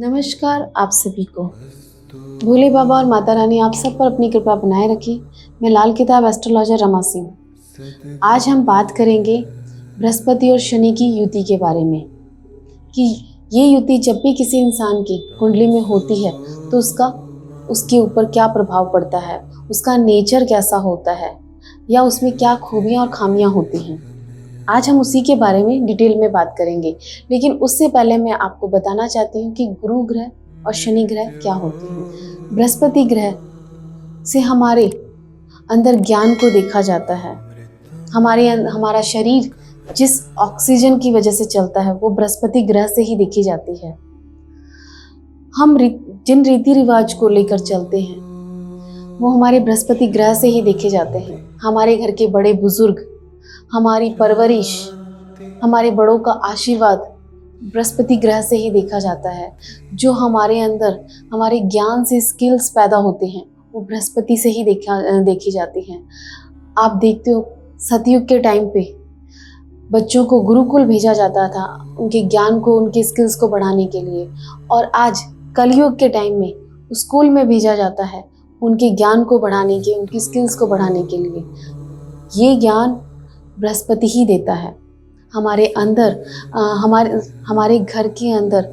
नमस्कार आप सभी को। भोले बाबा और माता रानी आप सब पर अपनी कृपा बनाए रखें। मैं लाल किताब एस्ट्रोलॉजर रमा सिंह। आज हम बात करेंगे बृहस्पति और शनि की युति के बारे में कि ये युति जब भी किसी इंसान की कुंडली में होती है तो उसके ऊपर क्या प्रभाव पड़ता है, उसका नेचर कैसा होता है या उसमें क्या खूबियाँ और खामियाँ होती हैं। आज हम उसी के बारे में डिटेल में बात करेंगे, लेकिन उससे पहले मैं आपको बताना चाहती हूँ कि गुरु ग्रह और शनि ग्रह क्या होते हैं। बृहस्पति ग्रह से हमारे अंदर ज्ञान को देखा जाता है। हमारा शरीर जिस ऑक्सीजन की वजह से चलता है वो बृहस्पति ग्रह से ही देखी जाती है। हम जिन रीति रिवाज को लेकर चलते हैं वो हमारे बृहस्पति ग्रह से ही देखे जाते हैं। हमारे घर के बड़े बुजुर्ग, हमारी परवरिश, हमारे बड़ों का आशीर्वाद बृहस्पति ग्रह से ही देखा जाता है। जो हमारे अंदर हमारे ज्ञान से स्किल्स पैदा होते हैं वो बृहस्पति से ही देखी जाती हैं। आप देखते हो सतयुग के टाइम पे बच्चों को गुरुकुल भेजा जाता था उनके ज्ञान को, उनके स्किल्स को बढ़ाने के लिए, और आज कलयुग के टाइम में स्कूल में भेजा जाता है उनके ज्ञान को बढ़ाने के, उनकी स्किल्स को बढ़ाने के लिए। ये ज्ञान बृहस्पति ही देता है। हमारे अंदर हमारे घर के अंदर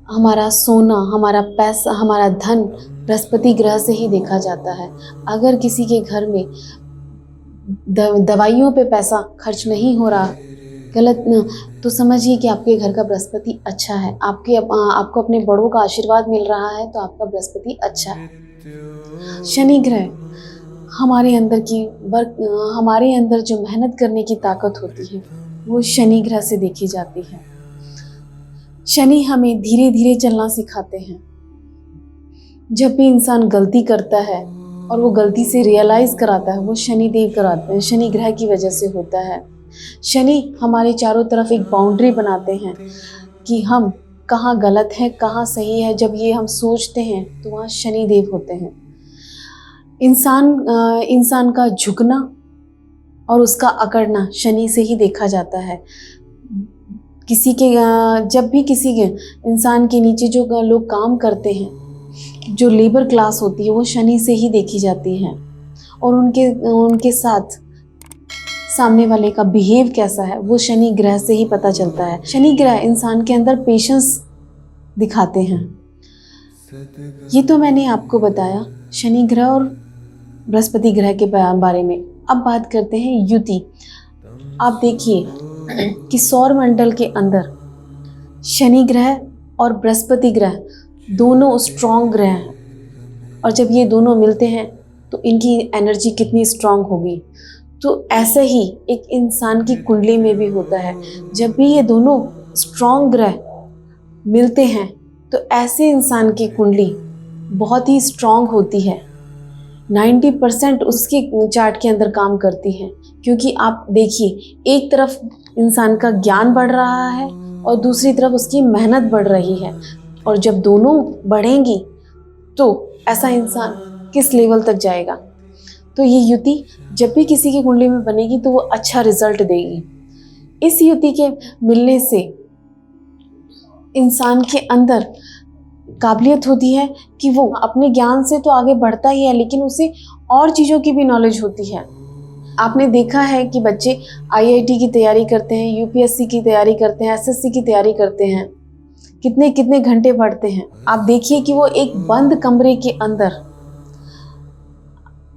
हमारा सोना, हमारा पैसा, हमारा धन बृहस्पति ग्रह से ही देखा जाता है। अगर किसी के घर में दवाइयों पे पैसा खर्च नहीं हो रहा गलत तो समझिए कि आपके घर का बृहस्पति अच्छा है। आपको अपने बड़ों का आशीर्वाद मिल रहा है तो आपका बृहस्पति अच्छा है। शनि ग्रह हमारे अंदर जो मेहनत करने की ताकत होती है वो शनि ग्रह से देखी जाती है। शनि हमें धीरे धीरे चलना सिखाते हैं। जब भी इंसान गलती करता है और वो गलती से रियलाइज कराता है वो शनि देव कराते हैं, शनि ग्रह की वजह से होता है। शनि हमारे चारों तरफ एक बाउंड्री बनाते हैं कि हम कहाँ गलत हैं, कहाँ सही है। जब ये हम सोचते हैं तो वहाँ शनि देव होते हैं। इंसान का झुकना और उसका अकड़ना शनि से ही देखा जाता है। जब भी किसी के इंसान के नीचे जो लोग काम करते हैं, जो लेबर क्लास होती है वो शनि से ही देखी जाती है, और उनके साथ सामने वाले का बिहेव कैसा है वो शनि ग्रह से ही पता चलता है। शनि ग्रह इंसान के अंदर पेशेंस दिखाते हैं। ये तो मैंने आपको बताया शनि ग्रह और बृहस्पति ग्रह के बारे में। अब बात करते हैं युति। आप देखिए कि सौर मंडल के अंदर शनि ग्रह और बृहस्पति ग्रह दोनों स्ट्रॉन्ग ग्रह हैं, और जब ये दोनों मिलते हैं तो इनकी एनर्जी कितनी स्ट्रॉन्ग होगी। तो ऐसे ही एक इंसान की कुंडली में भी होता है। जब भी ये दोनों स्ट्रॉन्ग ग्रह मिलते हैं तो ऐसे इंसान की कुंडली बहुत ही स्ट्रॉन्ग होती है। 90% उसके चार्ट के अंदर काम करती है, क्योंकि आप देखिए एक तरफ इंसान का ज्ञान बढ़ रहा है और दूसरी तरफ उसकी मेहनत बढ़ रही है, और जब दोनों बढ़ेंगी तो ऐसा इंसान किस लेवल तक जाएगा। तो ये युति जब भी किसी की कुंडली में बनेगी तो वो अच्छा रिजल्ट देगी। इस युति के मिलने से इंसान के अंदर काबिलियत होती है कि वो अपने ज्ञान से तो आगे बढ़ता ही है, लेकिन उसे और चीज़ों की भी नॉलेज होती है। आपने देखा है कि बच्चे आईआईटी की तैयारी करते हैं, यूपीएससी की तैयारी करते हैं, एसएससी की तैयारी करते हैं, कितने कितने घंटे पढ़ते हैं। आप देखिए कि वो एक बंद कमरे के अंदर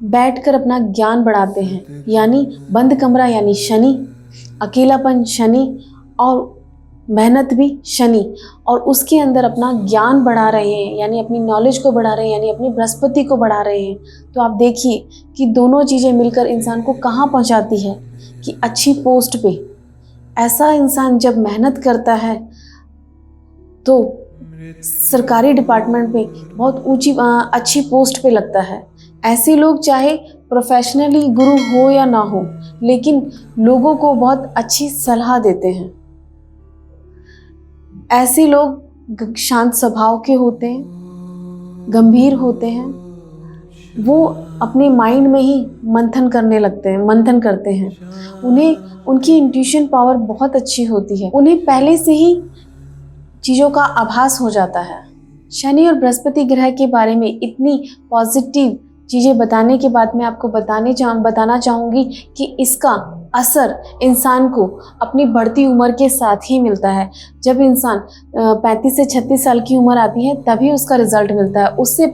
बैठकर अपना ज्ञान बढ़ाते हैं। यानी बंद कमरा यानी शनि, अकेलापन शनि, और मेहनत भी शनि, और उसके अंदर अपना ज्ञान बढ़ा रहे हैं, यानी अपनी नॉलेज को बढ़ा रहे हैं, यानी अपनी बृहस्पति को बढ़ा रहे हैं। तो आप देखिए कि दोनों चीज़ें मिलकर इंसान को कहाँ पहुँचाती है कि अच्छी पोस्ट पे। ऐसा इंसान जब मेहनत करता है तो सरकारी डिपार्टमेंट में बहुत अच्छी पोस्ट पे लगता है। ऐसे लोग चाहे प्रोफेशनली गुरु हो या ना हो, लेकिन लोगों को बहुत अच्छी सलाह देते हैं। ऐसे लोग शांत स्वभाव के होते हैं, गंभीर होते हैं। वो अपने माइंड में ही मंथन करते हैं। उनकी इंट्यूशन पावर बहुत अच्छी होती है। उन्हें पहले से ही चीज़ों का आभास हो जाता है। शनि और बृहस्पति ग्रह के बारे में इतनी पॉजिटिव चीज़ें बताने के बाद मैं आपको बताना चाहूँगी कि इसका असर इंसान को अपनी बढ़ती उम्र के साथ ही मिलता है। जब इंसान 35 से 36 साल की उम्र आती है तभी उसका रिजल्ट मिलता है। उससे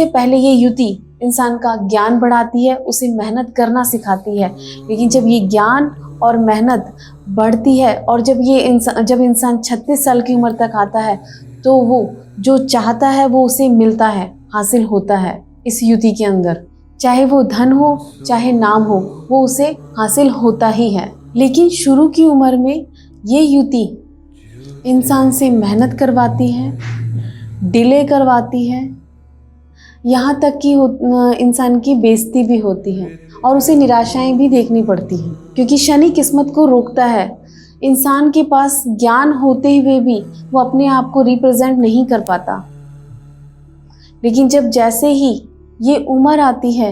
पहले ये युति इंसान का ज्ञान बढ़ाती है, उसे मेहनत करना सिखाती है। लेकिन जब ये ज्ञान और मेहनत बढ़ती है और जब इंसान 36 साल की उम्र तक आता है तो वो जो चाहता है वो उसे मिलता है, हासिल होता है इस युति के अंदर। चाहे वो धन हो चाहे नाम हो, वो उसे हासिल होता ही है। लेकिन शुरू की उम्र में ये युति इंसान से मेहनत करवाती है, डिले करवाती है, यहाँ तक कि इंसान की बेइज्जती भी होती है और उसे निराशाएं भी देखनी पड़ती हैं, क्योंकि शनि किस्मत को रोकता है। इंसान के पास ज्ञान होते हुए भी वो अपने आप को रिप्रेजेंट नहीं कर पाता। लेकिन जैसे ही ये उम्र आती है,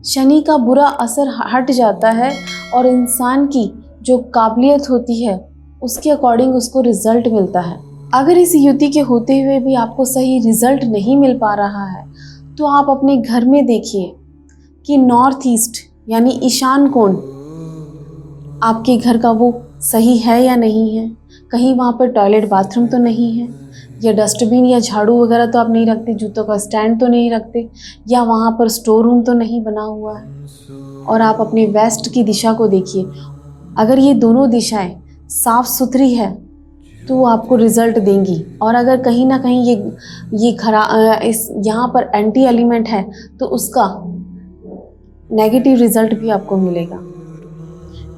शनि का बुरा असर हट जाता है और इंसान की जो काबिलियत होती है उसके अकॉर्डिंग उसको रिजल्ट मिलता है। अगर इस युति के होते हुए भी आपको सही रिजल्ट नहीं मिल पा रहा है तो आप अपने घर में देखिए कि नॉर्थ ईस्ट यानी ईशान कोण आपके घर का वो सही है या नहीं है। कहीं वहाँ पर टॉयलेट बाथरूम तो नहीं है, या डस्टबिन या झाड़ू वगैरह तो आप नहीं रखते, जूतों का स्टैंड तो नहीं रखते, या वहाँ पर स्टोर रूम तो नहीं बना हुआ है। और आप अपने वेस्ट की दिशा को देखिए, अगर ये दोनों दिशाएं साफ सुथरी है तो वो आपको रिजल्ट देंगी। और अगर कहीं ना कहीं यहाँ पर एंटी एलिमेंट है तो उसका नेगेटिव रिजल्ट भी आपको मिलेगा।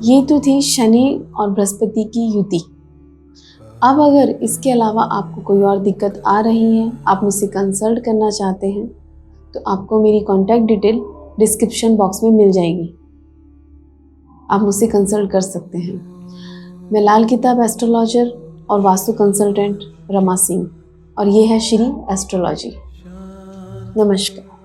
ये तो थी शनि और बृहस्पति की युति। अब अगर इसके अलावा आपको कोई और दिक्कत आ रही है, आप मुझसे कंसल्ट करना चाहते हैं, तो आपको मेरी कॉन्टैक्ट डिटेल डिस्क्रिप्शन बॉक्स में मिल जाएगी, आप मुझसे कंसल्ट कर सकते हैं। मैं लाल किताब एस्ट्रोलॉजर और वास्तु कंसल्टेंट रमा सिंह, और ये है श्री एस्ट्रोलॉजी। नमस्कार।